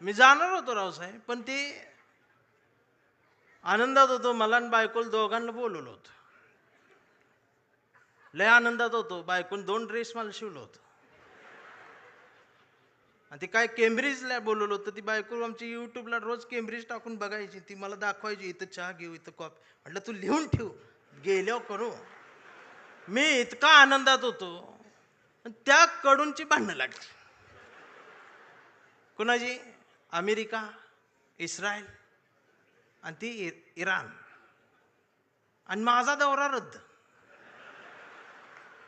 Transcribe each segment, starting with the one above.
मी जाणार होतो रावसाहेब, पण ते आनंदात होतो. मला आणि बायकोला दोघांना बोलवलं होतं. लय आनंदात होतो. बायकोन 2 ड्रेस मला शिवलं होतं. आणि ते काय केम्ब्रिजला बोलवलं होतं. ती बायको आमची युट्यूबला रोज केम्ब्रिज टाकून बघायची. ती मला दाखवायची, इथं चहा घेऊ, इथं कॉफी. म्हटलं तू लिहून ठेव, गेल्यावर करू. मी इतका आनंदात होतो, त्या कडूनची भांडणं लागली. कुणाची? अमेरिका, इस्रायल आणि ती इराण. आणि माझा दौरा रद्द.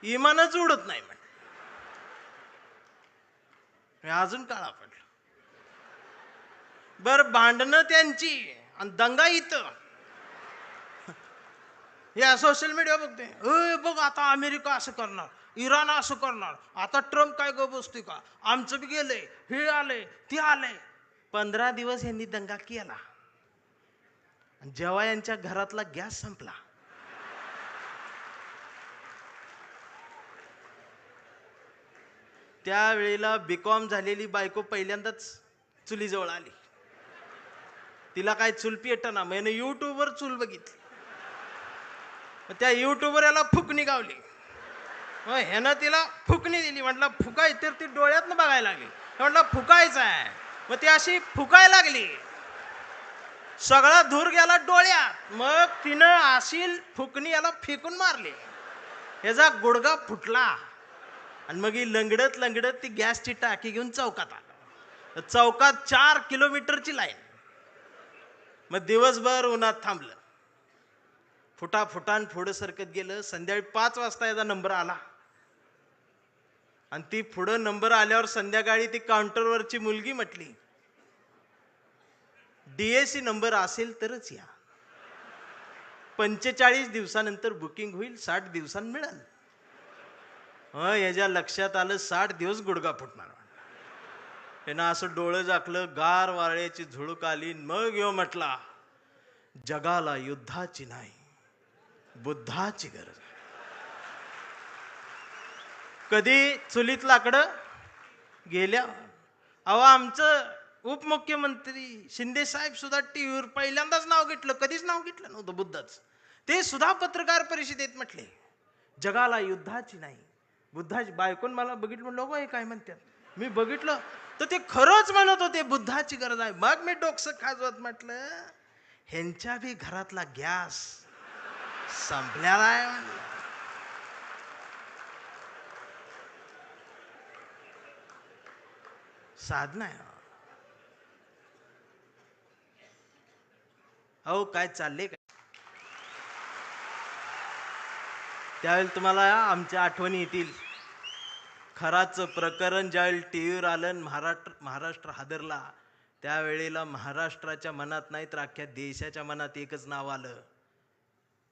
इमानच उडत नाही. मी अजून काळा पडलो. बर, भांडणं त्यांची आणि दंगा इथं. या सोशल मीडिया बघते, बघ आता अमेरिका असं करणार, इराण असं करणार, आता ट्रम्प काय ग बसतोय का, आमचं बी गेलंय, हे आलंय ते आलंय. 15 दिवस यांनी दंगा केला. जेव्हा यांच्या घरातला गॅस संपला, त्यावेळेला बीकॉम झालेली बायको पहिल्यांदाच चुलीजवळ आली. तिला काय चूल पेटना, मैंने युट्यूबवर चूल बघितली. त्या युट्यूबवर याला फुकणी गावली. ह्यानं तिला फुकणी दिली. म्हटलं फुकाय, तर ती डोळ्यातनं बघायला लागली. म्हटलं फुकायचं आहे. मग ती अशी फुकायला लागली, सगळा धूर गेला डोळ्यात. मग तिनं अशी फुकणी याला फेकून मारली, ह्याचा गुडगा फुटला. आणि मग ही लंगडत लंगडत ती गॅसची टाकी घेऊन चौकात आला. चौकात 4 किलोमीटरची लाईन. मग दिवसभर उन्हात थांबलं. फुटाफुटान पुढं सरकत गेलं. संध्याकाळी 5 वाजता याचा नंबर आला. आणि ती पुढं नंबर आल्यावर संध्याकाळी ती काउंटरवरची मुलगी म्हटली, डीएसी नंबर असेल तरच या, 45 दिवसानंतर बुकिंग होईल, 60 दिवसांनी मिळेल. याच्या लक्षात आलं 60 दिवस गुडगा फुटणार. त्यानं असं डोळं झाकलं, गार वाऱ्याची झुळूक आली. मग यो म्हटला, जगाला युद्धाची नाही, बुद्धाची गरज. कधी चुलीत लाकडं गेल्या. अहो, आमचं उपमुख्यमंत्री शिंदे साहेब सुद्धा टीव्हीवर पहिल्यांदाच नाव घेतलं, कधीच नाव घेतलं नव्हतं बुद्धाचं. ते सुद्धा पत्रकार परिषदेत म्हटले, जगाला युद्धाची नाही, बुद्धाची. बायकोन मला बघितलं, म्हणलं हे काय म्हणतात. मी बघितलं तर ते खरंच म्हणत होते, बुद्धाची गरज आहे. मग मी डोकसं खाजवत म्हटलं, ह्यांच्या बी घरातला गॅस संपलेला आहे म्हणलं. साधना आहे. अहो काय चालले काय. त्यावेळेला तुम्हाला आमच्या आठवणी येतील. खराचं प्रकरण ज्यावेळी टीव्हीवर आलं, महाराष्ट्र हादरला. त्यावेळेला महाराष्ट्राच्या मनात नाही तर अख्ख्या देशाच्या मनात एकच नाव आलं,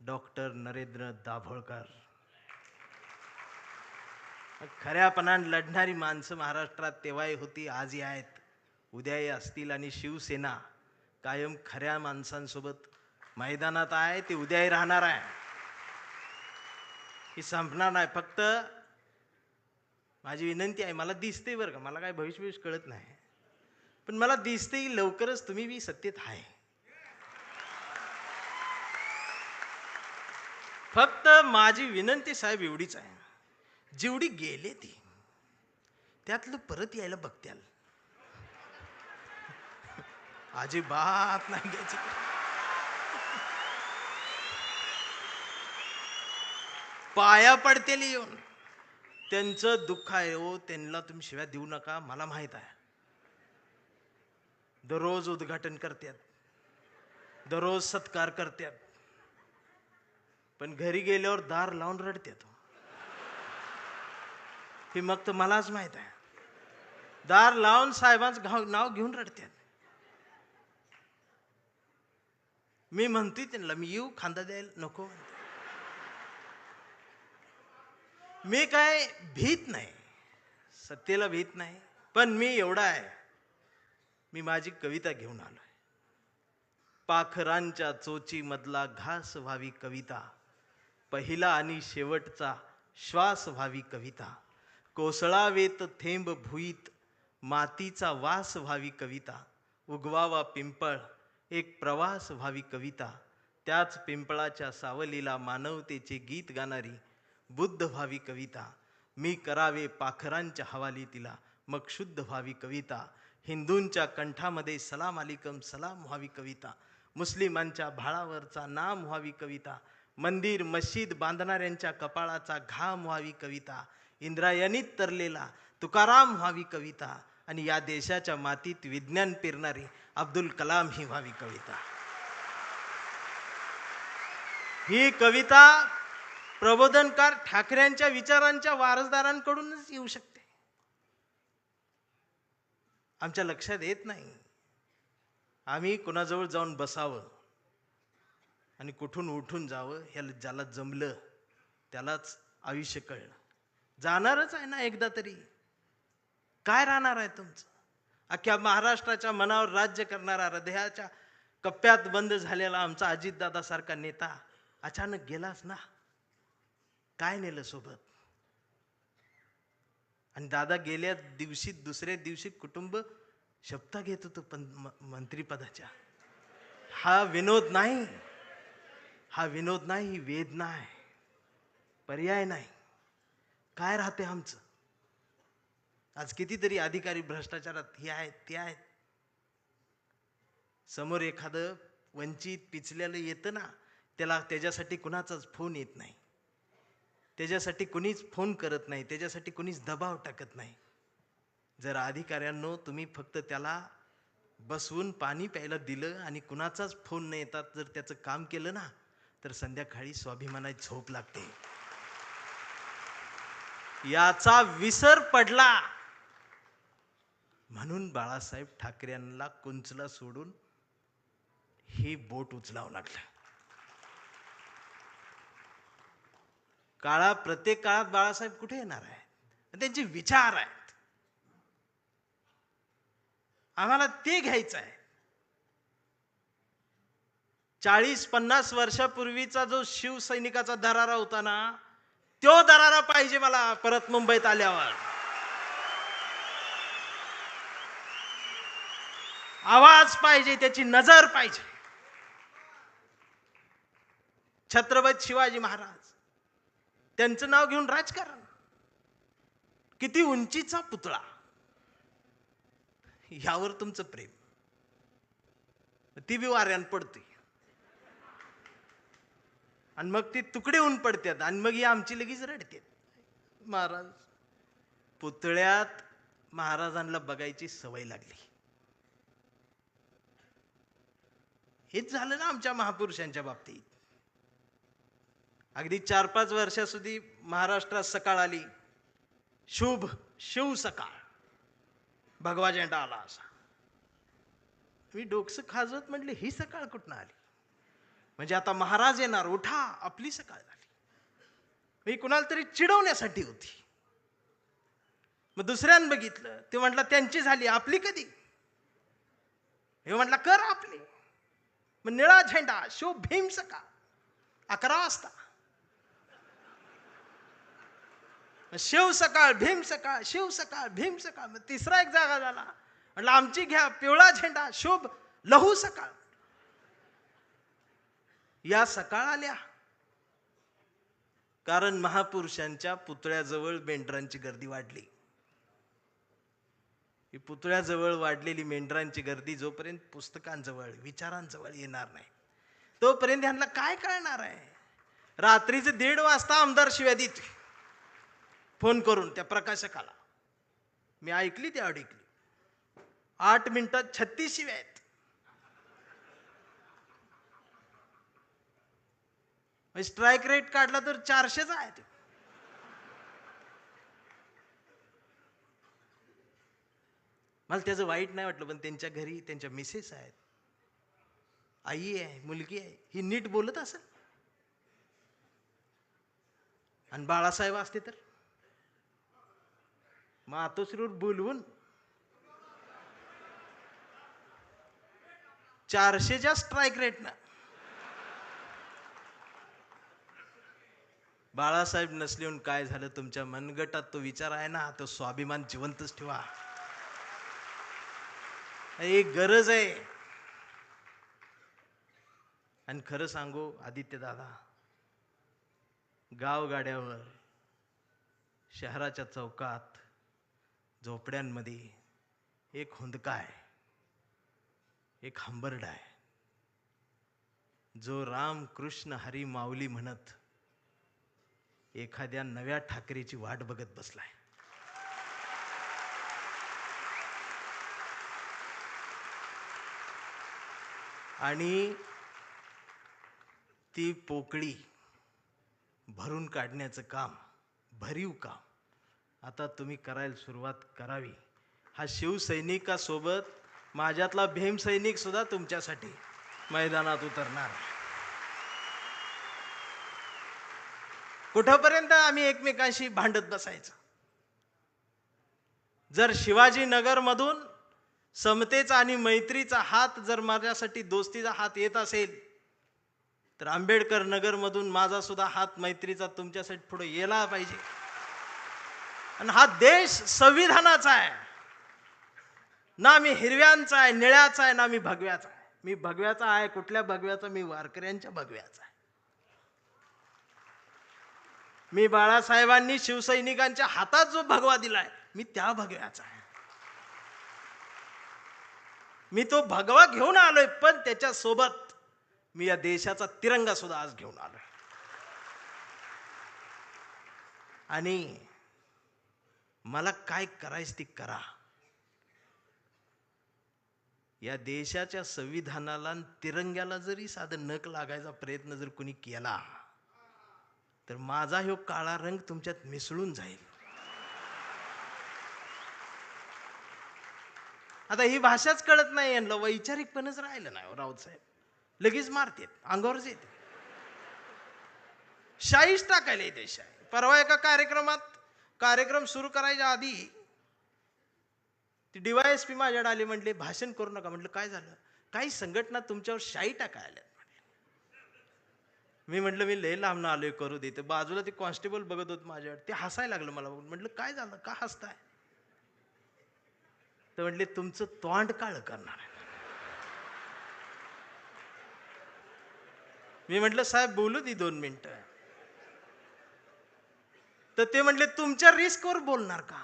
डॉक्टर नरेंद्र दाभोळकर. खऱ्यापणाने लढणारी माणसं महाराष्ट्रात तेव्हाही होती, आजही आहेत, उद्याही असतील. आणि शिवसेना कायम खऱ्या माणसांसोबत मैदानात आहे, ते उद्याही राहणार आहे. ही संपणार नाही. फक्त माझी विनंती आहे, मला दिसते बरं का, मला काय भविष्य कळत नाही, पण मला दिसते लवकरच तुम्ही बी सत्तेत आहे. फक्त माझी विनंती साहेब एवढीच आहे, जेवढी गेले ती त्यातलं परत यायला बघत्याल, अजिबात नाही घ्यायची. पाया पडतेल येऊन. त्यांचं दुःख आहे हो, त्यांना तुम्ही शिव्या देऊ नका. मला माहित आहे, दररोज उद्घाटन करतात, दररोज सत्कार करतात, पण घरी गेल्यावर दार लावून रडतात. हे मग तर मलाच माहित आहे. दार लावून साहेबांचं नाव घेऊन रडतात. मी म्हणतोय त्यांना, मी येऊ खांदा द्यायला नको. मी काय भीत नाही, सत्तेला भीत नाही, पण मी एवढा आहे, मी माझी कविता घेऊन आलोय. पाखरांच्या चोची मधला घास व्हावी कविता, पहिला आणि शेवटचा श्वास व्हावी कविता, कोसळावेत थेंब भुईत मातीचा वास व्हावी कविता, उगवावा पिंपळ एक प्रवास व्हावी कविता, त्याच पिंपळाच्या सावलीला मानवतेचे गीत गाणारी बुद्ध व्हावी कविता, मी करावे पाखरांच्या हवाली तिला मग शुद्ध व्हावी कविता, हिंदूंच्या कंठामध्ये सलाम अलिकम सलाम व्हावी कविता, मुस्लिमांच्या भाळावरचा नाम व्हावी कविता, मंदिर मशीद बांधणाऱ्यांच्या कपाळाचा घाम व्हावी कविता, इंद्रायणीत तरलेला तुकाराम व्हावी कविता, आणि या देशाच्या मातीत विज्ञान पेरणारी अब्दुल कलाम ही व्हावी कविता. ही कविता प्रबोधनकार ठाकरेंच्या विचारांच्या वारसदारांकडूनच येऊ शकते. आमच्या लक्षात येत नाही. आम्ही कुणाजवळ जाऊन बसावं आणि कुठून उठून जावं, ह्याला ज्याला जमलं त्यालाच आयुष्य कळलं. जाणारच आहे ना एकदा तरी. काय राहणार आहे तुमचं? अख्ख्या महाराष्ट्राच्या मनावर राज्य करणारा, हृदयाच्या कप्प्यात बंद झालेला आमचा अजितदादा सारखा नेता अचानक गेलाच ना. काय नेलं सोबत? आणि दादा गेल्या दिवशी दुसऱ्या दिवशी कुटुंब शपथा घेत होतं पण मंत्रीपदाच्या. हा विनोद नाही, हा विनोद नाही, ही वेदना आहे, पर्याय नाही. काय राहते आमचं? आज कितीतरी अधिकारी भ्रष्टाचारात हे आहेत ते आहेत. समोर एखादं वंचित पिचलेलं येतं ना, त्याच्यासाठी कुणाचाच फोन येत नाही, त्याच्यासाठी कुणीच फोन करत नाही, त्याच्यासाठी कुणीच दबाव टाकत नाही. जर अधिकाऱ्यांनो तुम्ही फक्त त्याला बसवून पाणी प्यायला दिलं आणि कुणाचाच फोन न येतात जर त्याचं काम केलं ना, तर संध्याकाळी स्वाभिमानाची झोप लागते. याचा विसर पडला म्हणून बाळासाहेब ठाकरेंना कुंचला सोडून ही बोट उचलावं लागलं. प्रत्येक काळात बाळासाहेब कुठे येणार आहेत? त्यांचे विचार आहेत, आम्हाला ते घ्यायचं आहे. 40-50 वर्षापूर्वीचा जो शिवसैनिकाचा दरारा होता ना, तो दरारा पाहिजे मला परत मुंबईत आल्यावर. आवाज पाहिजे, त्याची नजर पाहिजे. छत्रपती शिवाजी महाराज, त्यांचं नाव घेऊन राजकारण, किती उंचीचा पुतळा, यावर तुमचं प्रेम, ती बी वाऱ्यान पडते आणि मग ती तुकडे होऊन पडतात आणि मग ही आमची लगेच रडते. महाराज पुतळ्यात महाराजांना बघायची सवय लागली. हेच झालं ना आमच्या महापुरुषांच्या बाबतीत. अगदी 4-5 वर्षाસુધી महाराष्ट्रात सकाळ आली, शुभ शिव सकाळ, भगवा झेंडा आला असा. मी डोकसं खाजवत म्हटले ही सकाळ कुठनं आली? म्हणजे आता महाराज येणार, उठा, आपली सकाळ झाली. मी कुणाला तरी चिडवण्यासाठी होती. मग दुसऱ्यानं बघितलं, ते म्हटलं त्यांची झाली, आपली कधी? हे म्हटलं कर आपली. मग निळा झेंडा, शुभ भीम सकाळ, 11 वाजता. शिव सकाळ, भीम सकाळ, शिव सकाळ, भीम सकाळ. मग तिसरा एक जागा झाला, म्हटलं आमची घ्या, पिवळा झेंडा, शुभ लहू सकाळ. या सकाळ आल्या कारण महापुरुषांच्या पुतळ्याजवळ मेंढरांची गर्दी वाढली. ही पुतळ्याजवळ वाढलेली मेंढरांची गर्दी जोपर्यंत पुस्तकांजवळ, विचारांजवळ येणार नाही, तोपर्यंत ह्यांना काय कळणार आहे? रात्रीचे 1:30 वाजता आमदार शिव्या देत फोन करून त्या प्रकाशकाला. मी ऐकली, ती ऐकली. 8 मिनिटात 36 शिव्या आहेत. स्ट्राईक रेट काढला तर 400च आहे. मला त्याचं वाईट नाही वाटलं, पण त्यांच्या घरी त्यांच्या मिसेस आहेत, आई आहे, मुलगी आहे, ही नीट बोलत असेल. आणि बाळासाहेब असते तर मातोश्रीवर बोलवून 400च्या स्ट्राईक रेटनं. बाळासाहेब नसले काय झालं? तुमच्या मनगटात तो विचार आहे ना, तो स्वाभिमान जिवंतच ठेवा. एक गरज आहे. आणि खरं सांगू आदित्य दादा, गावगाड्यावर, शहराच्या चौकात, झोपड्यांमध्ये एक हुंदका आहे, एक हंबरडा आहे, जो राम कृष्ण हरी माऊली म्हणत एखाद्या नव्या ठाकरेची वाट बघत बसलाय. आणि ती पोकळी भरून काढण्याचं काम, भरीव काम आता तुम्ही करायला सुरुवात करावी. हा शिवसैनिकासोबत माझ्यातला भीमसैनिक सुद्धा तुमच्यासाठी मैदानात उतरणार. कुठपर्यंत आम्ही एकमेकांशी भांडत बसायचं? जर शिवाजीनगर मधून समतेचा आणि मैत्रीचा हात, जर माझ्यासाठी दोस्तीचा हात येत असेल, तर आंबेडकर नगर मधून माझा सुद्धा हात मैत्रीचा तुमच्यासाठी पुढे यायला पाहिजे. आणि हा देश संविधानाचा आहे ना, मी हिरव्यांचा आहे, निळ्याचा आहे, ना मी भगव्याचा आहे. मी भगव्याचा आहे. कुठल्या भगव्याचा? मी वारकऱ्यांच्या भगव्याचा आहे. मी बाळासाहेबांनी शिवसैनिकांच्या हातात जो भगवा दिलाय, मी त्या भगव्याचा आहे. मी तो भगवा घेऊन आलोय, पण त्याच्या सोबत मी या देशाचा तिरंगा सुद्धा आज घेऊन आलोय. आणि मला काय करायचं ती करा. या देशाच्या संविधानाला तिरंग्याला जरी साधं नख लागायचा प्रयत्न जर कोणी केला, तर माझा ह्यो काळा रंग तुमच्यात मिसळून जाईल. आता ही भाषाच कळत नाही यांना, वैचारिकपणच राहिलं नाही. राऊत साहेब लगेच मारतेत, अंगावरच येते, शाईच टाकायला देश आहे. परवा एका कार्यक्रम सुरू करायच्या आधी ती DYSP माझ्याकडे आली, म्हटले भाषण करू नका. म्हटलं काय झालं? काही संघटना तुमच्यावर शाई टाकायला. मी म्हटलं मी लय लांब आलोय, करू देते. बाजूला ते कॉन्स्टेबल बघत होत माझ्यावर, ते हसायला लागलं मला बघून. म्हटलं काय झालं, का हसताय? तर म्हटले तुमचं तोंड काळ करणार आहे. मी म्हटलं साहेब बोलू दे 2 मिनिटं. तर ते म्हटले तुमच्या रिस्कवर बोलणार का?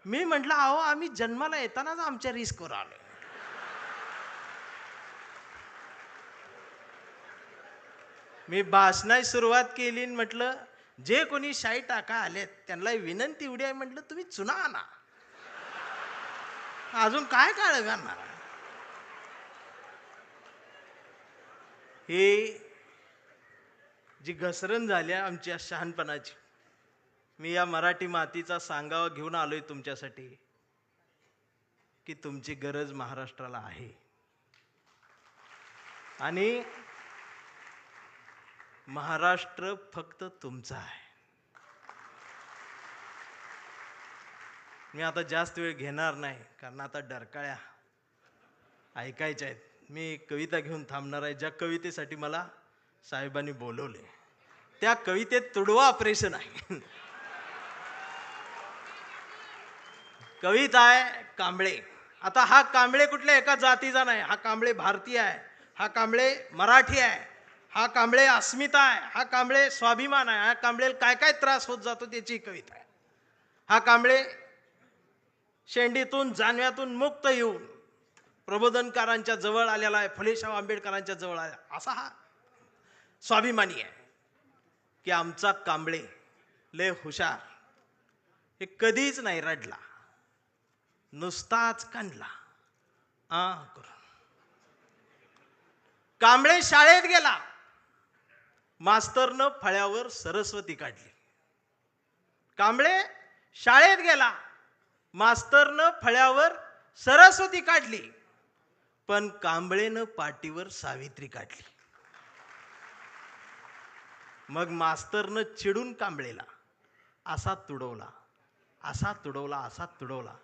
मी म्हटलं अहो आम्ही जन्माला येतानाच आमच्या रिस्कवर आलो. मी भाषणाची सुरुवात केली, म्हटलं जे कोणी शाई टाका आलेत त्यांना विनंती एवढी आहे, म्हटलं तुम्ही चुना आणा, अजून काय काळ घालणार. हे जी घसरण झाल्या आमच्या शहाणपणाची, मी या मराठी मातीचा सांगावा घेऊन आलोय तुमच्यासाठी की तुमची गरज महाराष्ट्राला आहे. आणि महाराष्ट्र फक्त तुमचा आहे. मी आता जास्त वेळ घेणार नाही, कारण आता डरकाळ्या ऐकायच्या आहेत. मी कविता घेऊन थांबणार आहे, ज्या कवितेसाठी मला साहेबांनी बोलवले. त्या कवितेत तुडवा ऑपरेशन आहे. कविता आहे कांबळे. आता हा कांबळे कुठल्या एका जातीचा नाही, हा कांबळे भारतीय आहे, हा कांबळे मराठी आहे, हा कांबळे अस्मिता आहे, हा कांबळे स्वाभिमान आहे, हा कांबळे काय काय त्रास होत जातो त्याची कविता आहे. हा कांबळे शेंडीतून जानव्यातून मुक्त येऊन प्रबोधनकारांच्या जवळ आलेला आहे, फुलेशाह आंबेडकरांच्या जवळ आला, असा हा स्वाभिमानी आहे की आमचा कांबळे लय हुशार. हे कधीच नाही रडला, नुसताच कांडला करून. कांबळे शाळेत गेला, मास्तरनं फळ्यावर सरस्वती काढली. कांबळे शाळेत गेला, मास्तरनं फळ्यावर सरस्वती काढली, पण कांबळेनं पाटीवर सावित्री काढली. मग मास्तरनं चिडून कांबळेला असा तुडवला, असा तुडवला, असा तुडवला,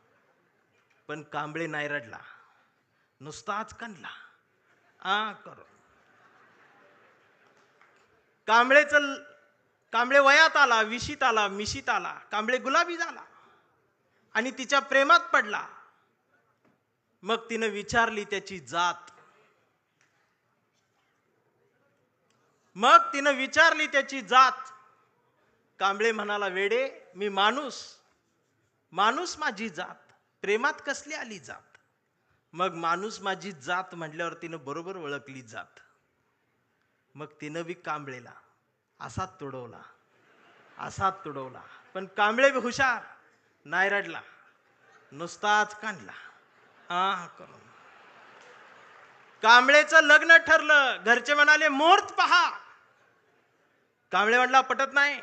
पण कांबळे नाही रडला, नुसताच कांडला करून. कांबळे वयात आला, विशीत आला, मिशीत आला, कांबळे गुलाबी झाला आणि तिच्या प्रेमात पडला. मग तिनं विचारली त्याची जात. मग तिनं विचारली त्याची जात. कांबळे म्हणाला, वेडे, मी माणूस, माणूस माझी जात, प्रेमात कसली आली जात. मग माणूस माझी जात म्हटल्यावर तिनं बरोबर ओळखली जात. मग तिनं बी कांबळेला असाच तुडवला, असाच तुडवला. पण कांबळे बी हुशार, नाही रडला, नुसताच कांडला करून. कांबळेचं लग्न ठरलं. घरचे म्हणाले, मुहूर्त पहा. कांबळे म्हटला, पटत नाही,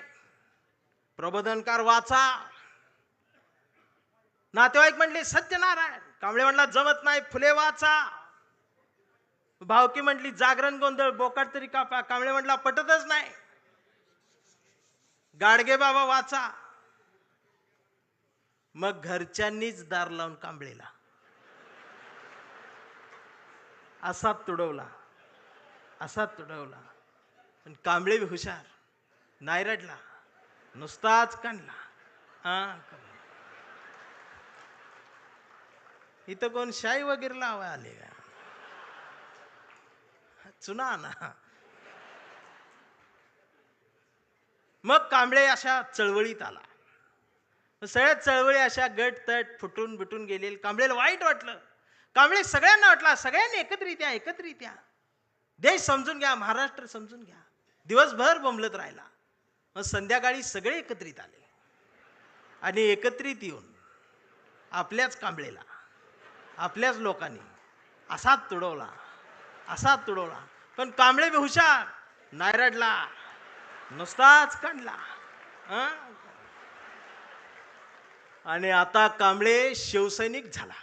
प्रबोधनकार वाचा. नातेवाईक म्हणले, सत्यनारायण. कांबळे म्हणला, जमत नाही, फुले वाचा. भावकी म्हटली, जागरण गोंधळ, बोकाट तरी कापा. कांबळे म्हटला, पटतच नाही, गाडगे बाबा वाचा. मग घरच्यांनीच दार लावून कांबळेला असाच तुडवला, असाच तुडवला. पण कांबळे बी हुशार, नाही रडला, नुसताच कांडला. इथं कोण शाई वगैरे लावा आले का? चुना ना. मग कांबळे अशा चळवळीत आला. सगळ्या चळवळी अशा गट तट फुटून बिटून गेले. कांबळेला वाईट वाटलं. कांबळे सगळ्यांना वाटला, सगळ्यांनी एकत्रित या, एकत्रित या, देश समजून घ्या, महाराष्ट्र समजून घ्या. दिवसभर बोंबलत राहिला. मग संध्याकाळी सगळे एकत्रित आले आणि एकत्रित येऊन आपल्याच कांबळेला, आपल्याच लोकांनी असाच तुडवला, असाच तुडवला. पण कांबळे बी हुशार, नाही रडला, नुसताच काढला. आणि आता कांबळे शिवसैनिक झाला.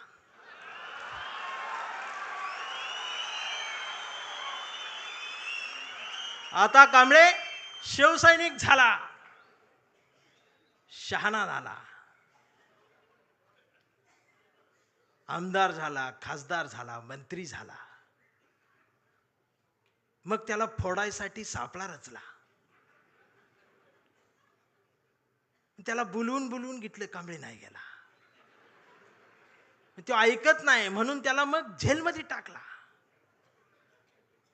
आता कांबळे शिवसैनिक झाला, शहाणा झाला, आमदार झाला, खासदार झाला, मंत्री झाला. मग त्याला फोडायसाठी सापळा रचला. त्याला बुलवून बुलवून घेतलं, कांबळे नाही गेला. तो ऐकत नाही म्हणून त्याला मग जेलमध्ये टाकला.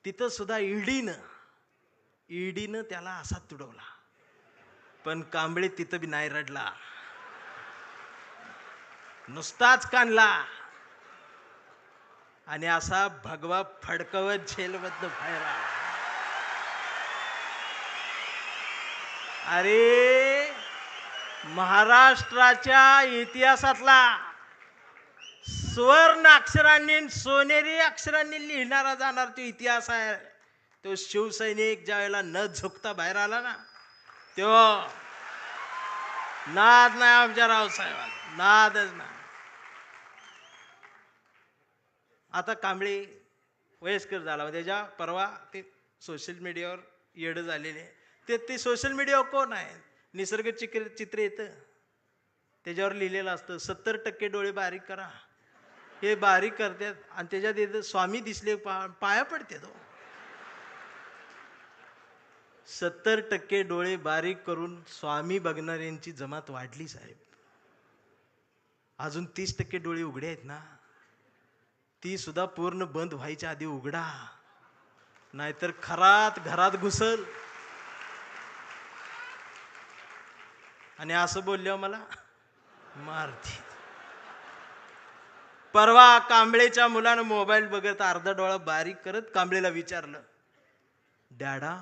तिथं सुद्धा ईडीनं त्याला असा तुडवला. पण कांबळे तिथं बी नाही रडला, नुसताच कांडला. आणि असा भगवा फडकवत जेलमधनं बाहेर आला. अरे, महाराष्ट्राच्या इतिहासातला सुवर्ण अक्षरांनी, सोनेरी अक्षरांनी लिहिणारा जाणार तो इतिहास आहे. तो शिवसैनिक ज्या वेळेला न झुकता बाहेर आला ना, तो नाद नाही आमच्या रावसाहेबांना, नादच नाही. आता कांबळे वयस्कर झाला. त्याच्या परवा ते सोशल मीडियावर येडं झालेले. ते सोशल मीडियावर कोण आहे, निसर्ग चित्र येतं, त्याच्यावर लिहिलेलं असतं 70% डोळे बारीक करा. हे बारीक करतात आणि त्याच्यात येतं स्वामी दिसले पाया पडते. तो 70% डोळे बारीक करून स्वामी बघणाऱ्यांची जमात वाढली साहेब. अजून 30% डोळे उघडे आहेत ना, ती सुद्धा पूर्ण बंद व्हायच्या आधी उघडा, नाहीतर खरात घरात घुसल. आणि असं बोलल्यावर मला मारते. परवा कांबळेच्या मुलानं मोबाईल बघत अर्धा डोळा बारीक करत कांबळेला विचारलं, डॅडा,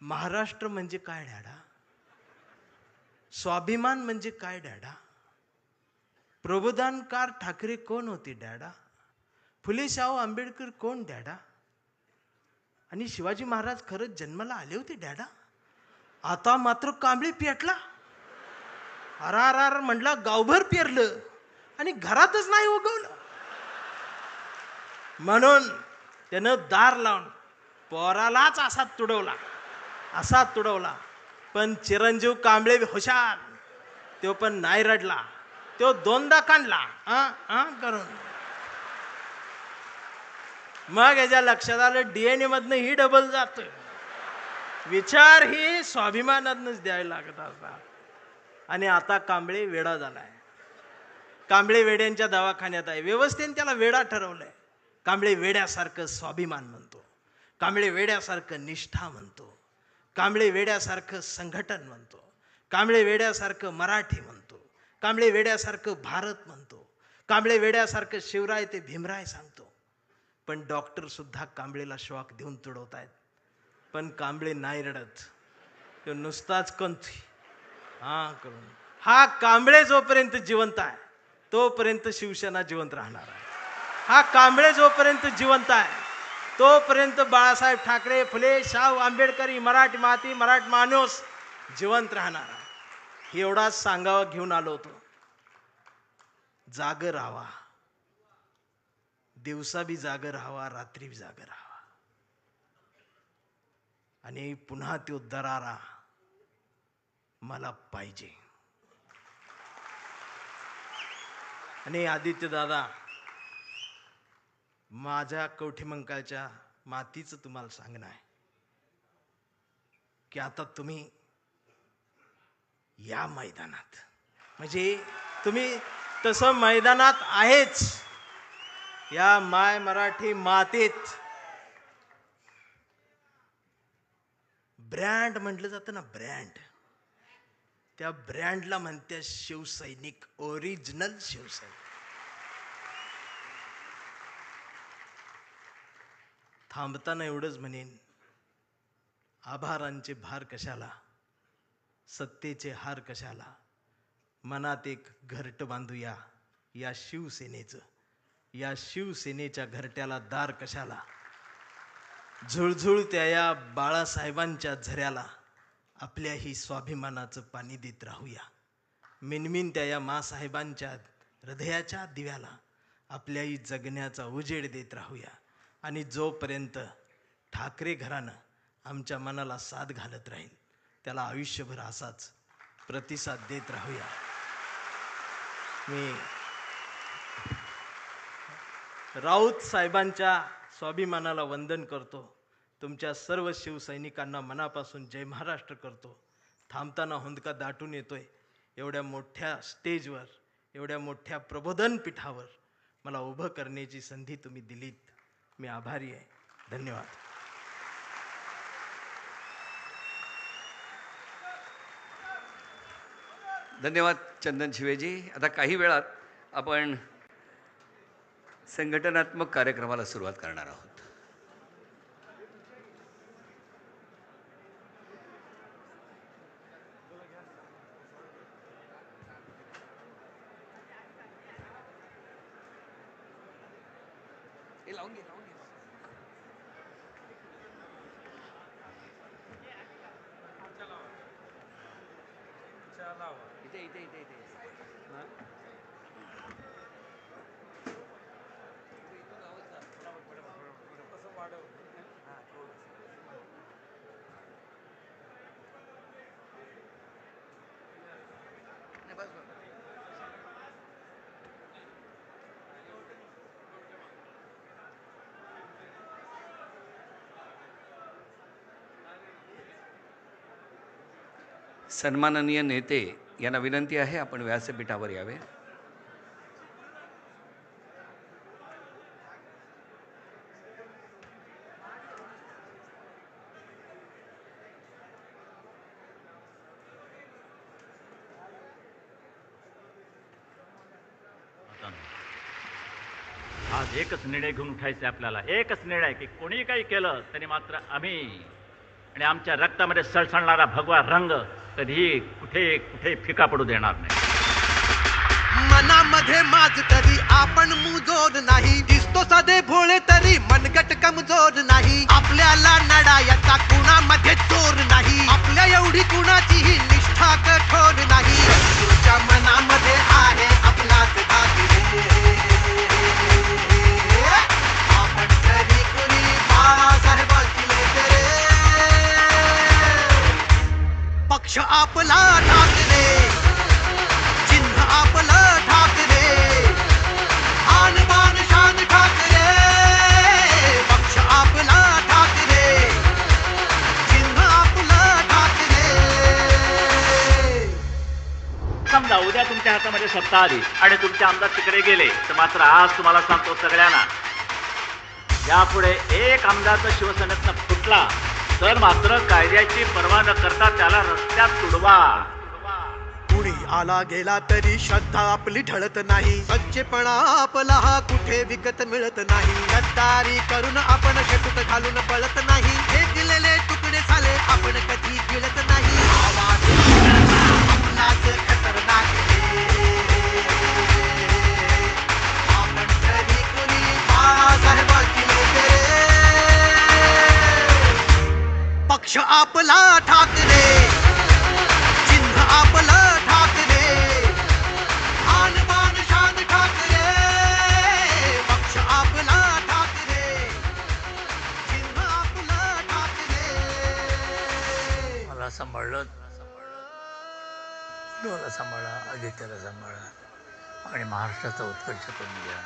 महाराष्ट्र म्हणजे काय डॅडा? स्वाभिमान म्हणजे काय डॅडा? प्रबोधनकार ठाकरे कोण होते डॅडा? फुले शाहू आंबेडकर कोण डॅडा? आणि शिवाजी महाराज खरंच जन्माला आले होते डॅडा? आता मात्र कांबळे पेटला. अरार म्हटला, गावभर पेरलं आणि घरातच नाही उगवलं. म्हणून त्यानं दार लावून पोरालाच असा तुडवला, असा तुडवला. पण चिरंजीव कांबळे हुशार, तो पण नाही रडला, तो दोनदा काढला करून. मग याच्या लक्षात आलं, डीएनए मधनं ही डबल जात, विचार ही स्वाभिमानातनच द्यायला लागत असतात. आणि आता कांबळे वेडा झालाय. कांबळे वेड्यांच्या दवाखान्यात आहे. व्यवस्थेने त्याला वेडा ठरवलंय. कांबळे वेड्यासारखं स्वाभिमान म्हणतो, कांबळे वेड्यासारखं निष्ठा म्हणतो, कांबळे वेड्यासारखं संघटन म्हणतो, कांबळे वेड्यासारखं मराठी म्हणतो, कांबळे वेड्यासारखं भारत म्हणतो, कांबळे वेड्यासारखं शिवराय ते भीमराय सांगतो. पण डॉक्टर सुद्धा कांबळेला श्वाक देऊन तुडवतायत. पण कांबळे नाही रडत, तो नुसताच कंथी करून. हा कांबळे जोपर्यंत जिवंत आहे तोपर्यंत शिवसेना जिवंत राहणार आहे. हा कांबळे जोपर्यंत जिवंत आहे तोपर्यंत बाळासाहेब ठाकरे, फुले, शाहू आंबेडकर, मराठी माती, मराठी माणूस जिवंत राहणार आहे. एवढाच सांगावं घेऊन आलो होतो. जागर राहावा, दिवसा बी जागर राहावा, रात्री बी जागर राहावा. आणि पुन्हा तो दरारा मला पाहिजे. आणि आदित्य दादा, माझ्या कवठीमंकाळच्या मातीचं तुम्हाला सांगणं आहे की आता तुम्ही या मैदानात, म्हणजे तुम्ही तसं मैदानात आहेच, या माय मराठी मातीत ब्रँड म्हटलं जातं ना, ब्रँड, त्या ब्रँडला म्हणते शिवसैनिक, ओरिजिनल शिवसैनिक. थांबताना एवढंच म्हणेन, आभारांचे भार कशाला, सत्तेचे हार कशाला, मनात एक घरट बांधूया या शिवसेनेचं, या शिवसेनेच्या घरट्याला दार कशाला, झुळझुळत्या या बाळासाहेबांच्या झऱ्याला आपल्याही स्वाभिमानाचं पाणी देत राहूया. मिनमिनत्या या मासाहेबांच्या हृदयाच्या दिव्याला आपल्याही जगण्याचा उजेड देत राहूया. आणि जोपर्यंत ठाकरे घराणं आमच्या मनाला साथ घालत राहील त्याला आयुष्यभर असाच प्रतिसाद देत राहूया. मी राऊत साहेबांच्या स्वाभिमानाला वंदन करतो. तुमच्या सर्व शिवसैनिकांना मनापासून जय महाराष्ट्र करतो. थांबताना हुंदका दाटून येतोय. एवढ्या मोठ्या स्टेजवर, एवढ्या मोठ्या प्रबोधन पीठावर मला उभं करण्याची संधी तुम्ही दिलीत. मी आभारी आहे. धन्यवाद. धन्यवाद चंदन शिवेजी. आता काही वेळात आपण संघटनात्मक कार्यक्रमाला सुरुवात करणार आहोत. सन्माननीय नेते यांना विनंती आहे आपण व्यासपीठावर यावे. आज एकच निर्णय घेऊन उठायचे आपल्याला. एकच निर्णय की कोणी काही केलं तरी मात्र आम्ही आणि आमच्या रक्तामध्ये सळसळणारा भगवा रंग कधी कुठे कुठे फिका पडू देणार नाही. मनामध्ये माझ तरी आपण मुजोर नाही, दिसतो साधे भोळे तरी मनगट कमजोर नाही. आपल्याला लढायचा कुणामध्ये जोर नाही, आपल्या एवढी कुणाचीही निष्ठा कठोर नाही. तुझ्या मनामध्ये आहे आपलाच भाग्य, आपण तरी कुणी बाळासाहेबांची लेकरे. पक्ष आपला ठाकरे, चिन्ह आपलं ठाकरे, आन बान शान ठाकरे. पक्ष आपला ठाकरे, चिन्ह आपलं ठाकरे. समजा उद्या तुमच्या हातामध्ये सत्ता आली आणि तुमचे आमदार तिकडे गेले, तर मात्र आज तुम्हाला सांगतो सगळ्यांना, यापुढे एक आमदार जर शिवसेनेतनं फुटला तर मात्र कायद्याची पर्वा न करता त्याला रस्त्यात तुडवा. कुणी आला गेला तरी श्रद्धा आपली ढळत नाही. सच्चेपणा आपला हा कुठे विकत मिळत नाही. गद्दारी करून आपण शेतूत घालून पळत नाही. हे दिलेले तुकडे झाले आपण कधी गिळत नाही. आवाज आपलाच खतरनाक रे. आपण तरी कुणी बाळासाहेबांची लोके रे. पक्ष आपला ठाकरे, चिन्ह आपलं ठाकरे, आणबाण शान ठाकरे. पक्ष आपला ठाकरे, चिन्ह आपलं ठाकरे. मला सांभाळलं, मला सांभाळा, आदित्याला सांभाळा आणि महाराष्ट्राचा उत्कर्ष करून द्या.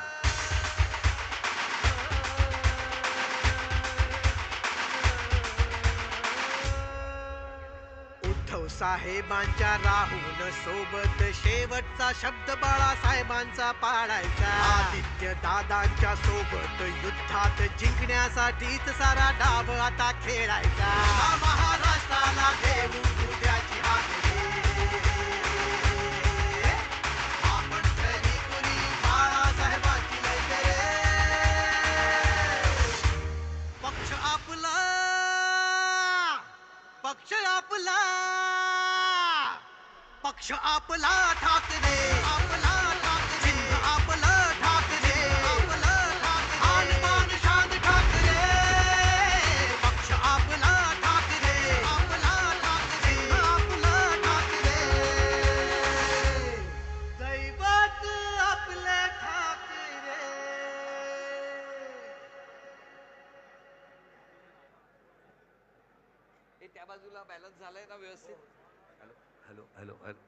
उद्धव साहेबांच्या राहून सोबत शेवटचा शब्द बाळासाहेबांचा पाडायचा. आदित्य दादांच्या सोबत युद्धात जिंकण्यासाठीच सारा डाव आता खेळायचा. महाराष्ट्राला देऊ उद्याची हाकरे. आपण तरी कुणी बाळासाहेबांची लयकरे. पक्ष आपला, पक्ष आपला, पक्ष आपला ठाकरे, आपला ठाकरे, चिन्ह आपलं ठाकरे, आपलं ठाकरे, आणबाण शान ठाकरे. पक्ष आपला ठाकरे, आपला ठाकरे, चिन्ह आपलं ठाकरे. दैवत आपले ठाकरे. त्या बाजूला बॅलन्स झालाय ना व्यवस्थित. Hello hello hello hello.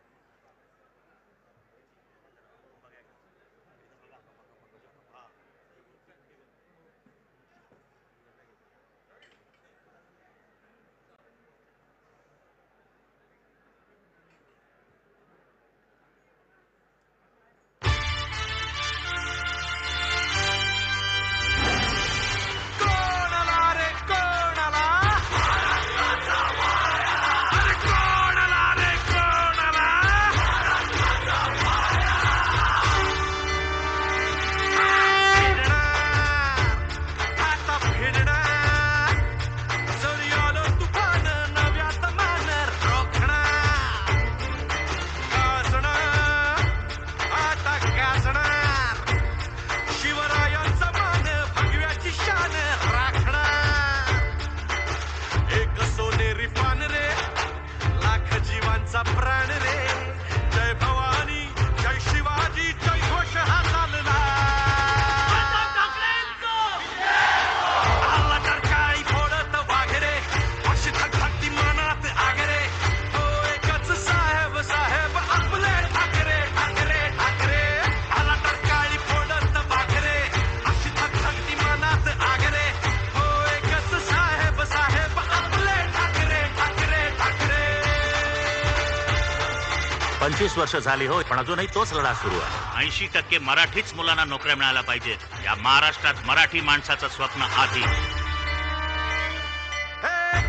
पंचवीस वर्ष झाली हो, पण अजूनही तोच लढा सुरू आहे. 80% मराठीच मुलांना नोकऱ्या मिळायला पाहिजे. या महाराष्ट्रात मराठी माणसाचं स्वप्न आधी.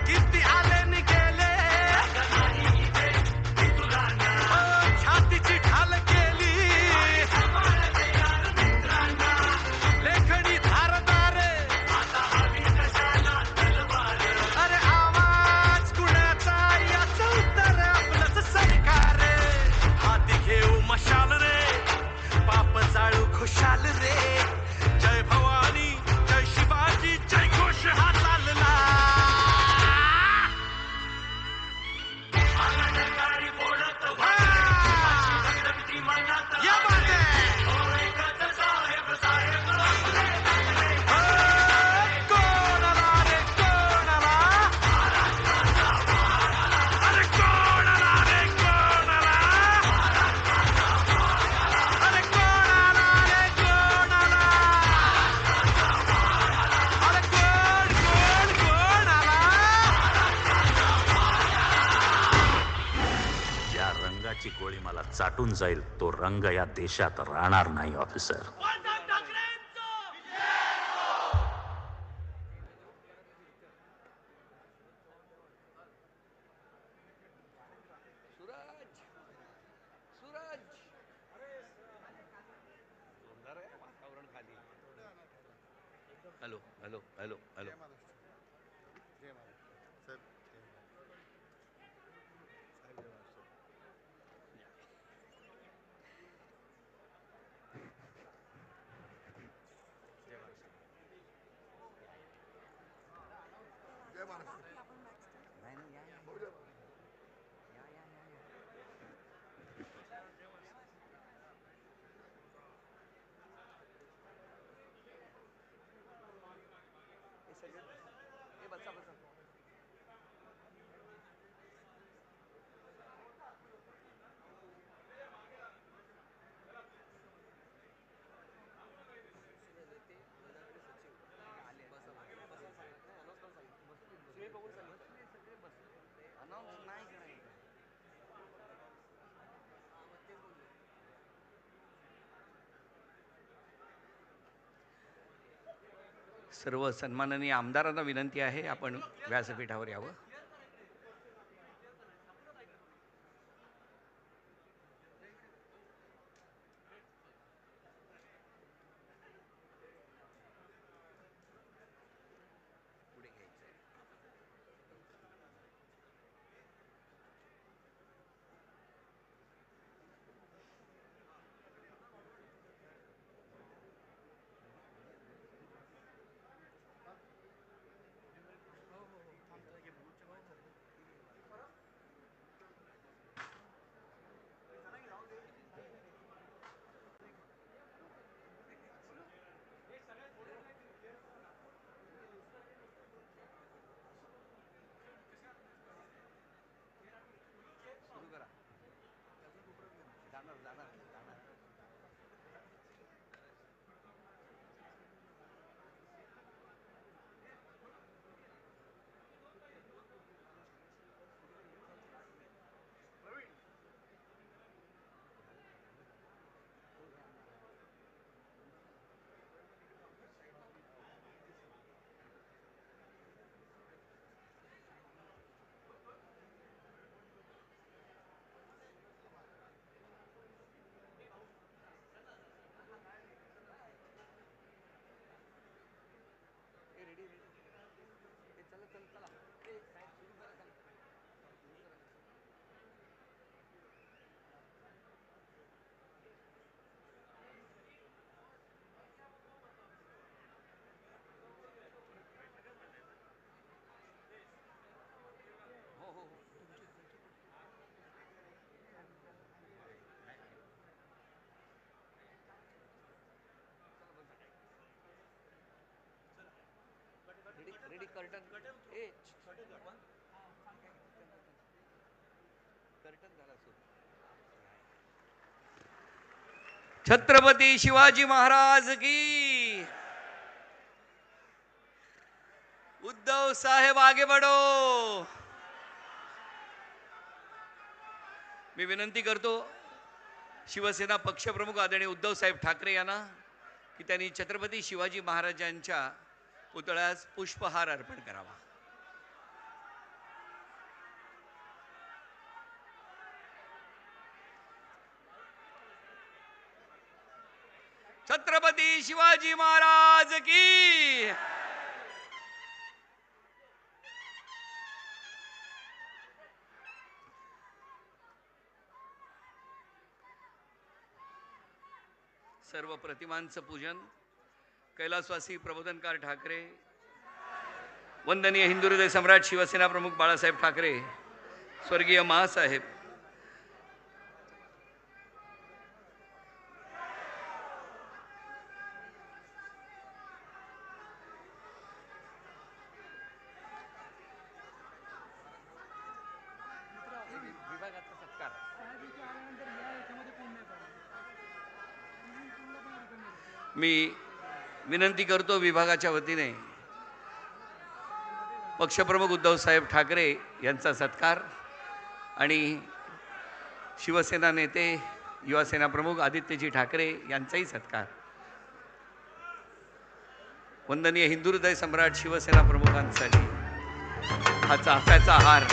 किती आले नि गेले, छातीची ढाल केली, लेखणी धारदार. अरे आवाज कुणाचा, याचं उत्तर आपलंच सरकार. हाती घेऊ मशाल रे, पाप जाळू खुशाल रे. जय भवानी, जय शिवाजी, जय घोष हा चालला. या बात आहे. कोणाला रे कोणाला, अरे कोणाला रे कोणाला, अरे कोणाला रे कोणाला. निघून जाईल तो रंग या देशात राहणार नाही officer. Hello hello hello hello. सर्व सन्माननीय आमदारांना विनंती आहे आपण व्यासपीठावर यावं. छत्रपती शिवाजी महाराज की. उद्धव साहेब आगे बढ़ो. मी विनंती करतो शिवसेना पक्षप्रमुख आदरणीय उद्धव साहेब ठाकरे यांना की त्यांनी छत्रपती शिवाजी महाराजांच्या पुतळ्यास पुष्पहार अर्पण करावा. छत्रपती शिवाजी महाराज की. सर्व प्रतिमांचं पूजन कैलासवासी प्रबोधनकार ठाकरे, वंदनीय हिंदू हृदय सम्राट शिवसेना प्रमुख बाळासाहेब ठाकरे, स्वर्गीय महासाहेब, मी विनंती करतो विभागाच्या वतीने पक्षप्रमुख उद्धव साहेब ठाकरे यांचा सत्कार आणि शिवसेना नेते युवासेना प्रमुख आदित्यजी ठाकरे यांचाही सत्कार. वंदनीय हिंदू हृदय सम्राट शिवसेना प्रमुखांसाठी हा चाफ्याचा हार.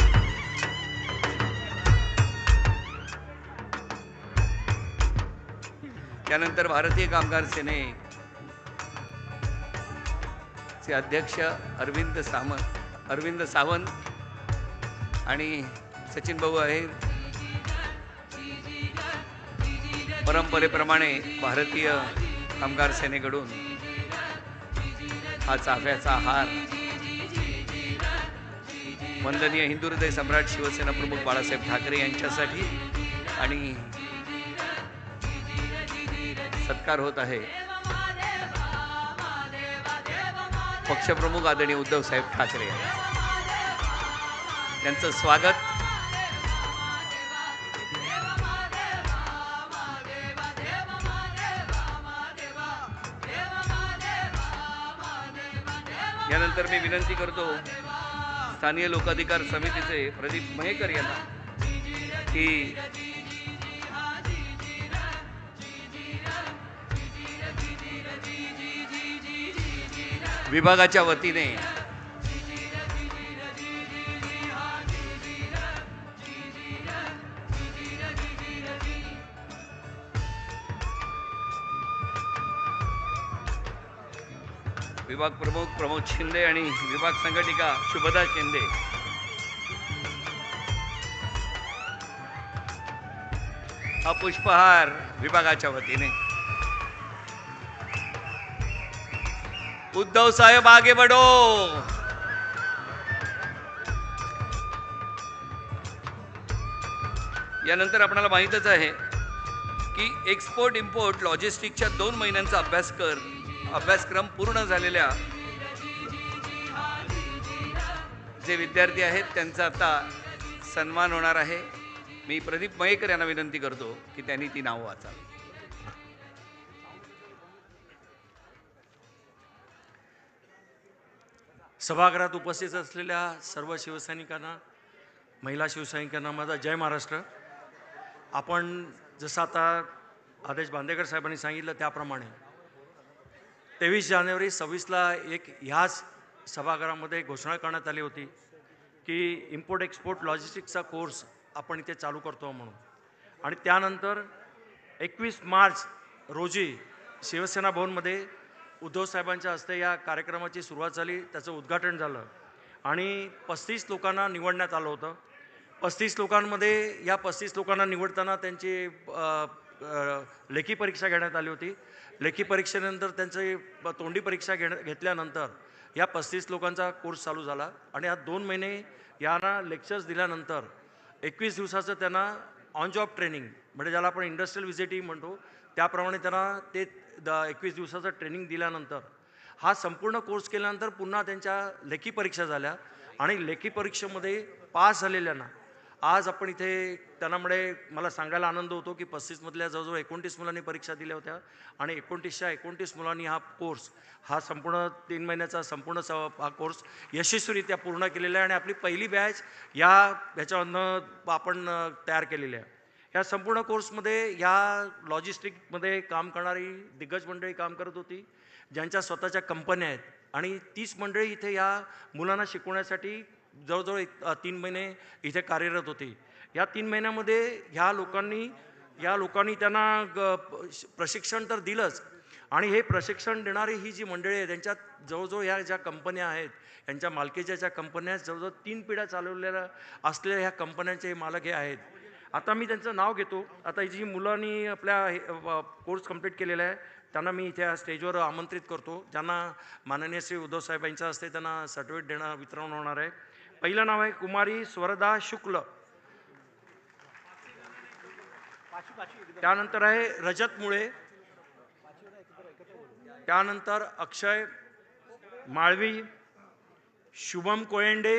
त्यानंतर भारतीय कामगार सेनेचे अध्यक्ष अरविंद सावंत आणि सचिन भाऊ आहेत. परंपरेप्रमाणे भारतीय कामगार सेनेकडून हा चाफ्याचा हार वंदनीय हिंदू हृदय सम्राट शिवसेना प्रमुख बाळासाहेब ठाकरे यांच्यासाठी आणि सत्कार होत आहे पक्षप्रमुख आदरणीय उद्धव साहेब ठाकरे यांचं स्वागत. यानंतर मी विनंती करतो स्थानीय लोकाधिकार समितीचे प्रदीप महेकर यांना की विभागाच्या वतीने विभाग प्रमुख प्रमोद शिंदे आणि विभाग संघटिका शुभदा शिंदे हा पुष्पहार विभागाच्या वतीने. उद्धव साहेब आगे बढ़ो. यानंतर आपल्याला माहीतच आहे की एक्सपोर्ट इम्पोर्ट लॉजिस्टिकच्या 2 महिन्यांचा अभ्यासक्रम पूर्ण झालेल्या जे विद्यार्थी आहेत त्यांचा आता सन्मान होणार आहे. मी प्रदीप मयेकर यांना विनंती करतो की त्यांनी ती नावं वाचावी. सभागृहात उपस्थित असलेल्या सर्व शिवसैनिकांना, महिला शिवसैनिकांना माझा जय महाराष्ट्र. आपण जसं आता आदेश बांदेकर साहेबांनी सांगितलं त्याप्रमाणे 23 जानेवारी 26ला ह्याच सभागृहामध्ये घोषणा करण्यात आली होती की इम्पोर्ट एक्सपोर्ट लॉजिस्टिक्सचा कोर्स आपण इथे चालू करतो म्हणून. आणि त्यानंतर 21 मार्च रोजी शिवसेना भवनमध्ये उद्धव साहेबांच्या हस्ते या कार्यक्रमाची सुरुवात झाली, त्याचं उद्घाटन झालं आणि 35 लोकांना निवडण्यात आलं होतं. 35 लोकांमध्ये या 35 लोकांना निवडताना त्यांची लेखी परीक्षा घेण्यात आली होती. लेखी परीक्षेनंतर त्यांची तोंडी परीक्षा घेतल्यानंतर या 35 लोकांचा कोर्स चालू झाला आणि या 2 महिने यांना लेक्चर्स दिल्यानंतर 21 दिवसाचं त्यांना ऑन जॉब ट्रेनिंग म्हणजे ज्याला आपण इंडस्ट्रियल व्हिजिटही म्हणतो त्याप्रमाणे त्यांना ते 21 दिवसाचं ट्रेनिंग दिल्यानंतर हा संपूर्ण कोर्स केल्यानंतर पुन्हा त्यांच्या लेखी परीक्षा झाल्या आणि लेखी परीक्षेमध्ये पास झालेल्यांना आज आपण इथे त्यांनामुळे मला सांगायला आनंद होतो की 35 मधल्या जवळजवळ 29 मुलांनी परीक्षा दिल्या होत्या आणि 29 मुलांनी हा कोर्स हा संपूर्ण 3 महिन्याचा संपूर्ण हा कोर्स यशस्वीरित्या पूर्ण केलेला आहे आणि आपली पहिली बॅच ह्याच्यामधनं आपण तयार केलेली आहे. या संपूर्ण कोर्समध्ये या लॉजिस्टिकमध्ये काम करणारी दिग्गज मंडळी काम करत होती ज्यांच्या स्वतःच्या कंपन्या आहेत आणि 30 मंडळी इथे या मुलांना शिकवण्यासाठी जवळजवळ 3 महिने इथे कार्यरत होती. या 3 महिन्यामध्ये ह्या लोकांनी त्यांना प्रशिक्षण तर दिलंच आणि हे प्रशिक्षण देणारी ही जी मंडळी आहे त्यांच्यात जवळजवळ ह्या ज्या कंपन्या आहेत यांच्या मालकीच्या ज्या कंपन्या आहेत जवळजवळ 3 पिढ्या चालवलेल्या असलेल्या ह्या कंपन्यांचे हे मालक हे आहेत. आता मी त्यांचं नाव घेतो. आता जी मुलांनी आपल्या कोर्स कंप्लीट केलेला आहे त्यांना मी इथे स्टेजवर आमंत्रित करतो ज्यांना माननीय श्री उद्धव साहेब यांच्या हस्ते त्यांना सर्टिफिकेट वितरण होणार आहे. पहिलं नाव आहे कुमारी स्वरदा शुक्ल, त्यानंतर आहे रजत मुळे, त्यानंतर अक्षय माळवी, शुभम कोयंडे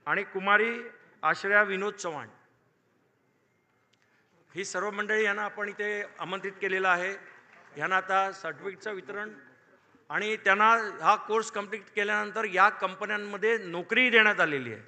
आणि कुमारी आश्रया विनोद चव्हाण. ही सर्व मंडळी यांना आपण इथे आमंत्रित केलेलं आहे. यांना आता सर्टिफिकेटचं वितरण आणि त्यांना हा कोर्स कंप्लीट केल्यानंतर या कंपन्यांमध्ये नोकरीही देण्यात आलेली आहे.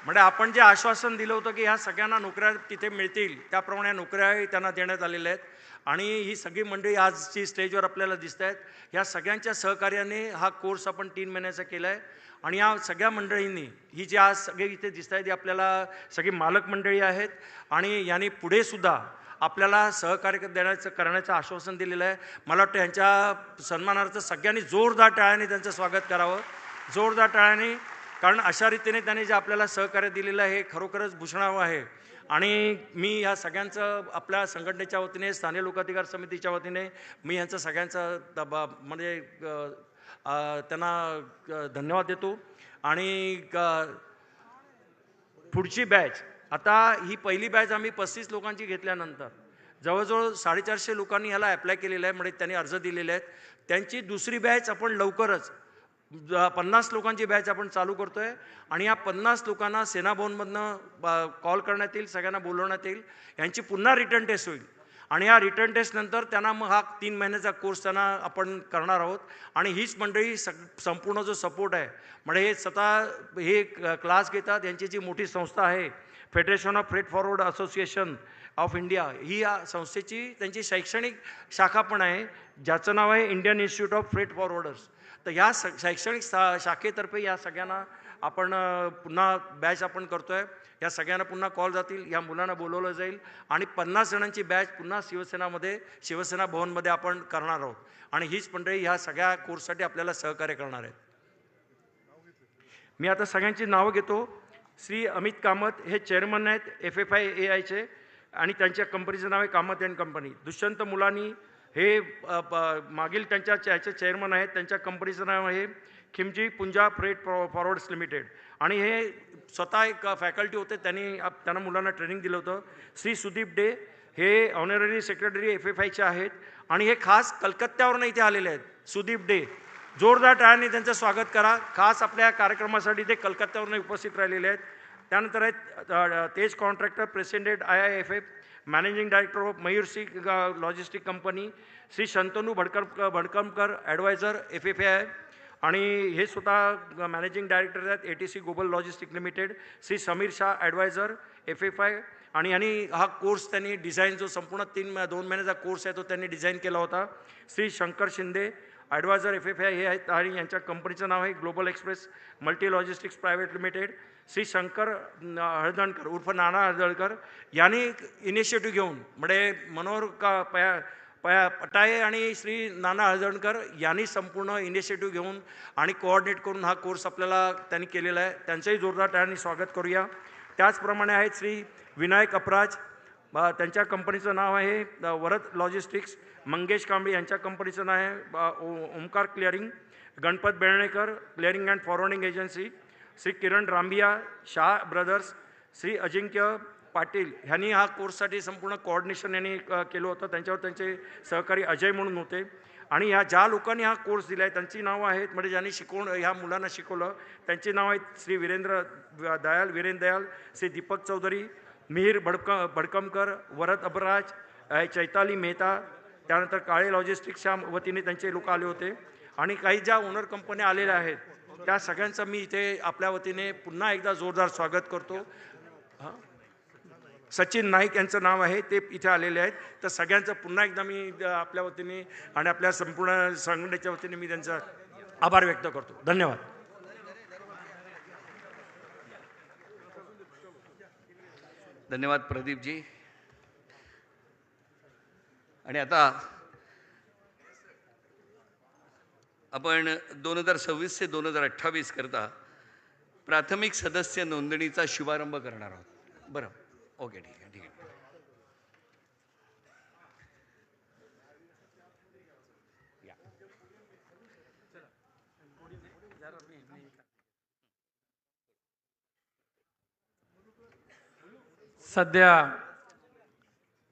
म्हणजे आपण जे आश्वासन दिलं होतं की ह्या सगळ्यांना नोकऱ्या तिथे मिळतील, त्याप्रमाणे नोकऱ्याही त्यांना देण्यात आलेल्या आहेत. आणि ही सगळी मंडळी आजची स्टेजवर आपल्याला दिसत आहेत. ह्या सगळ्यांच्या सहकार्याने हा कोर्स आपण 3 महिन्याचा केला आहे. आणि या सगळ्या मंडळींनी ही जी आज सगळे इथे दिसत आहेत, ही आपल्याला सगळी मालक मंडळी आहेत. आणि यांनी पुढेसुद्धा आपल्याला सहकार्य करण्याचं आश्वासन दिलेलं आहे. मला वाटतं यांच्या सन्मानार्थ सगळ्यांनी जोरदार टाळ्याने त्यांचं स्वागत करावं, जोरदार टाळ्याने. कारण अशा रीतीने त्यांनी जे आपल्याला सहकार्य दिलेलं आहे हे खरोखरच भूषणावं आहे. आणि मी ह्या सगळ्यांचं आपल्या संघटनेच्या वतीने, स्थानिक लोकाधिकार समितीच्या वतीने मी यांचं सगळ्यांचं म्हणजे त्यांना धन्यवाद देतो. आणि पुढची बॅच, आता ही पहिली बॅच आम्ही 35 लोकांची घेतल्यानंतर जवळजवळ 450 लोकांनी ह्याला ॲप्लाय केलेलं आहे, म्हणजे त्यांनी अर्ज दिलेले आहेत. त्यांची दुसरी बॅच आपण लवकरच 50 लोकांची बॅच आपण चालू करतो आहे. आणि या 50 लोकांना सेनाभवनमधनं कॉल करण्यात येईल, सगळ्यांना बोलवण्यात येईल. यांची पुन्हा रिटर्न टेस्ट होईल. आणि या रिटर्न टेस्टनंतर त्यांना मग हा 3 महिन्याचा कोर्स त्यांना आपण करणार आहोत. आणि हीच मंडळी संपूर्ण जो सपोर्ट आहे, म्हणजे हे स्वतः हे क्लास घेतात. यांची जी मोठी संस्था आहे federation of freight forward association of India, ही या संस्थेची त्यांची शैक्षणिक शाखा पण आहे, ज्याचं नाव आहे Indian institute of freight forwarders. तर या शैक्षणिक शाखेतर्फे या सगळ्यांना आपण पुन्हा बॅच आपण करतो आहे. या सगळ्यांना पुन्हा कॉल जातील, या मुलांना बोलवलं जाईल. आणि 50 जणांची बॅच पुन्हा शिवसेना भवनमध्ये आपण करणार आहोत. आणि हीच मंडळी ह्या सगळ्या कोर्ससाठी आपल्याला सहकार्य करणार आहेत. मी आता सगळ्यांची नावं घेतो. श्री अमित कामत हे चेअरमन आहेत FFIAIचे, आणि त्यांच्या कंपनीचं नाव आहे कामत अँड कंपनी. दुष्यंत मुलानी हे मागील त्यांच्या चेअरमन आहेत, त्यांच्या कंपनीचं नाव आहे खिमजी पुंजा फ्रेट फॉरवर्ड्स लिमिटेड. आणि हे स्वतः एक फॅकल्टी होते, त्यांना मुलांना ट्रेनिंग दिलं होतं. श्री सुदीप डे हे ऑनररी सेक्रेटरी FFIचे आहेत. आणि हे खास कलकत्त्यावरून इथे आलेले आहेत. सुदीप डे, जोरदार टाळ्यांनी त्यांचं स्वागत करा. खास आपल्या कार्यक्रमासाठी ते कलकत्त्यावरून उपस्थित राहिलेले आहेत. त्यानंतर आहेत Tej contractor, president IIFF, managing director of Mayursi logistic company, Shri Shantanu Bhadkamkar advisor FFI. आणि हे स्वतः मॅनेजिंग डायरेक्टर आहेत ATC global logistic limited. Shri Sameer Shah advisor FFI. आणि यांनी हा कोर्स त्यांनी डिझाईन, जो संपूर्ण 2 महिन्याचा कोर्स आहे तो त्यांनी डिझाईन केला होता. श्री शंकर शिंदे ॲडवायझर FFI हे आहेत, आणि यांच्या कंपनीचं नाव आहे global express multi logistics private limited. Shri Shankar Haldankar उर्फ नाना हळदणकर यांनी इनिशिएटिव्ह घेऊन, म्हणजे मनोहर पटाये आणि श्री नाना हळदणकर यांनी संपूर्ण इनिशिएटिव्ह घेऊन आणि कोऑर्डिनेट करून हा कोर्स आपल्याला त्यांनी केलेला आहे. त्यांचंही जोरदार टाळ्यांनी स्वागत करूया. त्याचप्रमाणे आहेत श्री विनायक अपराज, त्यांच्या कंपनीचं नाव आहे वरद लॉजिस्टिक्स. मंगेश कांबळे यांच्या कंपनीचं नाव आहे Omkar clearing. Ganpat Belnekar clearing and forwarding agency. Shri Kiran Rambhia Shah brothers. Shri Ajinkya Patil ह्यांनी हा कोर्ससाठी संपूर्ण कोऑर्डिनेशन यांनी केलं होतं. त्यांच्यावर त्यांचे सहकारी अजय म्हणून होते. आणि ह्या ज्या लोकांनी हा कोर्स दिला आहे त्यांची नावं आहेत, म्हणजे ज्यांनी ह्या मुलांना शिकवलं त्यांची नावं आहेत श्री वीरेंद्र दयाल, श्री दीपक चौधरी, मिहीर भडकमकर, वरद अबराज, चैताली मेहता. त्यानंतर काळे लॉजिस्टिक्सच्या वतीने त्यांचे लोक आले होते. आणि काही ज्या ओनर कंपन्या आलेल्या आहेत त्या सगळ्यांचं मी इथे आपल्या वतीने पुन्हा एकदा जोरदार स्वागत करतो. सचिन नाईक यांचं नाव आहे, ते इथे आलेले आहेत. तर सगळ्यांचं पुन्हा एकदा मी आपल्या वतीने आणि आपल्या संपूर्ण संघटनेच्या वतीने मी त्यांचा आभार व्यक्त करतो. धन्यवाद. धन्यवाद प्रदीपजी. आणि आता आपण 2026 ते 2028 करता प्राथमिक सदस्य नोंदणीचा शुभारंभ करणार आहोत. बरं, ओके, ठीक आहे. सध्या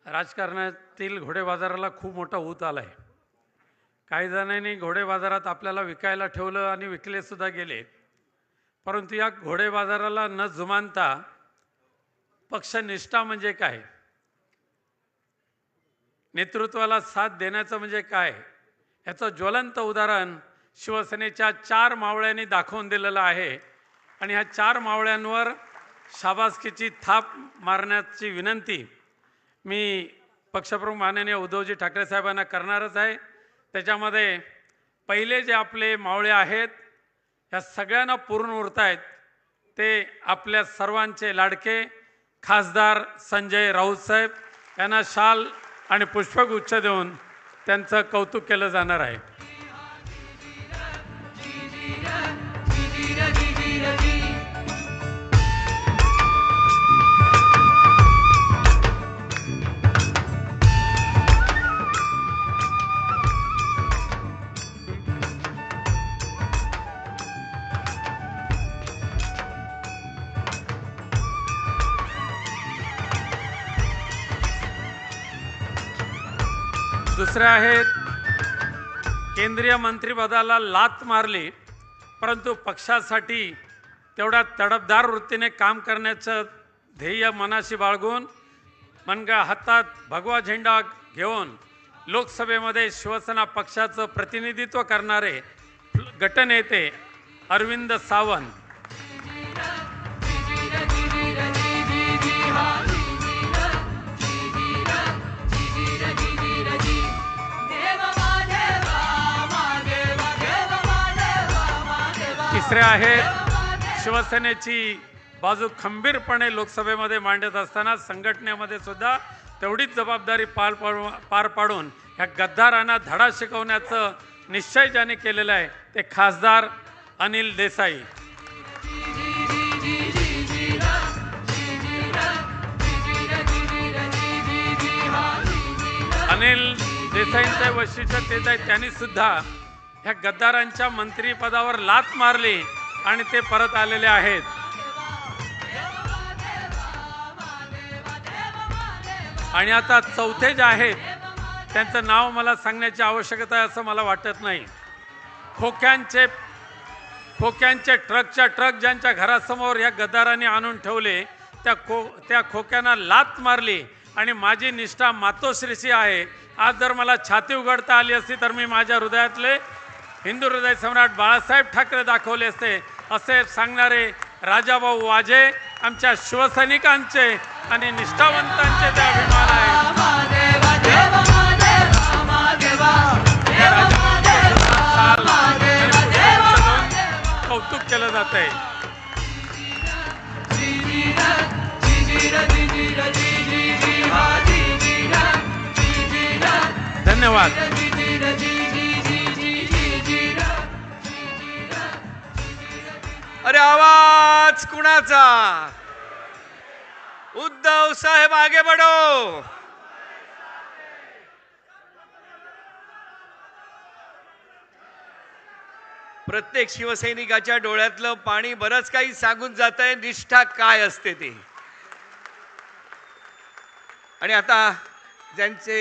राजकारणातील घोडे बाजाराला खूप मोठा ऊत आला आहे. काही जणांनी घोडे बाजारात आपल्याला विकायला ठेवलं आणि विकले सुद्धा गेले. परंतु या घोडे बाजाराला न जुमानता पक्षनिष्ठा म्हणजे काय, नेतृत्वाला साथ देण्याचं म्हणजे काय, याचं ज्वलंत उदाहरण शिवसेनेच्या 4 मावळ्यांनी दाखवून दिलेलं आहे. आणि ह्या 4 मावळ्यांवर शाबासकीची थाप मारण्याची विनंती मी पक्षप्रमुख माननीय उद्धवजी ठाकरे साहेबांना करणारच आहे. त्याच्यामध्ये पहिले जे आपले मावळे आहेत या सगळ्यांना पूर्ण उरत आहेत ते आपल्या सर्वांचे लाडके खासदार संजय राऊत साहेब यांना शाल आणि पुष्पगुच्छ देऊन त्यांचं कौतुक केलं जाणार आहे. दुसरे आहेत केंद्रीय मंत्रिपदाला लाथ मारली परंतु पक्षासाठी तेवढ्या तडफदार वृत्तीने काम करण्याचं ध्येय मनाशी बाळगून मनगा हातात भगवा झेंडा घेऊन लोकसभेमध्ये शिवसेना पक्षाचं प्रतिनिधित्व करणारे गटनेते अरविंद सावंत. तिसरे आहेत शिवसेनेची बाजू खंबीरपणे लोकसभेमध्ये मांडत असताना संघटनेमध्ये सुद्धा तेवढीच जबाबदारी पार पाडून ह्या गद्दारांना धडा शिकवण्याचं निश्चय ज्याने केलेला आहे ते खासदार अनिल देसाई. अनिल देसाईंचं वैशिष्ट्य तेच आहे त्यांनी सुद्धा ह्या गद्दारांच्या मंत्रिपदावर लाथ मारली आणि ते परत आलेले आहेत. आणि आता चौथे जे आहेत त्यांचं नाव मला सांगण्याची आवश्यकता आहे असं मला वाटत नाही. खोक्यांचे ट्रकच्या ट्रक ज्यांच्या घरासमोर या गद्दारांनी आणून ठेवले त्या खोक्यांना लाथ मारली आणि माझी निष्ठा मातोश्रीशी आहे. आज जर मला छाती उघडता आली असती तर मी माझ्या हृदयातले हिंदू हृदय सम्राट बाळासाहेब ठाकरे दाखवले असते असे सांगणारे राजाभाऊ वाजे आमच्या शिवसैनिकांचे आणि निष्ठावंतांचे ते अभिमान आहे. कौतुक केलं जात आहे. धन्यवाद. अरे आवाज कुणाचा? उद्धव साहेब आगे बढ़ो. प्रत्येक शिवसैनिकाच्या डोळ्यातलं पाणी बरंच काही सांगून जात आहे निष्ठा काय असते ते. आणि आता ज्यांचे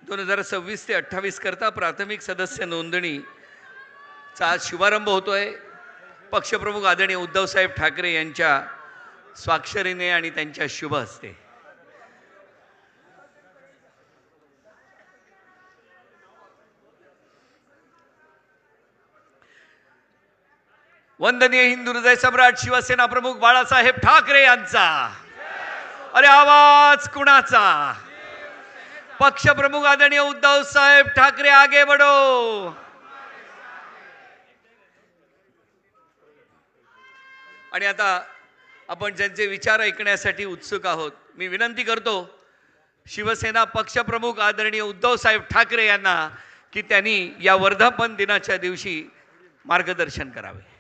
दोन 2026 ते 28 करता प्राथमिक सदस्य नोंदणीचा आज शुभारंभ होतोय. पक्षप्रमुख आदरणीय उद्धवसाहेब ठाकरे यांच्या स्वाक्षरीने आणि त्यांच्या शुभ हस्ते. वंदनीय हिंदू हृदय सम्राट शिवसेना प्रमुख बाळासाहेब ठाकरे यांचा. अरे आवाज कुणाचा? पक्षप्रमुख आदरणीय उद्धव साहेब ठाकरे आगे बढ़ो. आणि आता आपण ज्यांचे विचार ऐकण्यासाठी उत्सुक आहोत मी विनंती करतो शिवसेना पक्षप्रमुख आदरणीय उद्धव साहेब ठाकरे यांना की त्यांनी या वर्धापन दिनाच्या दिवशी मार्गदर्शन करावे.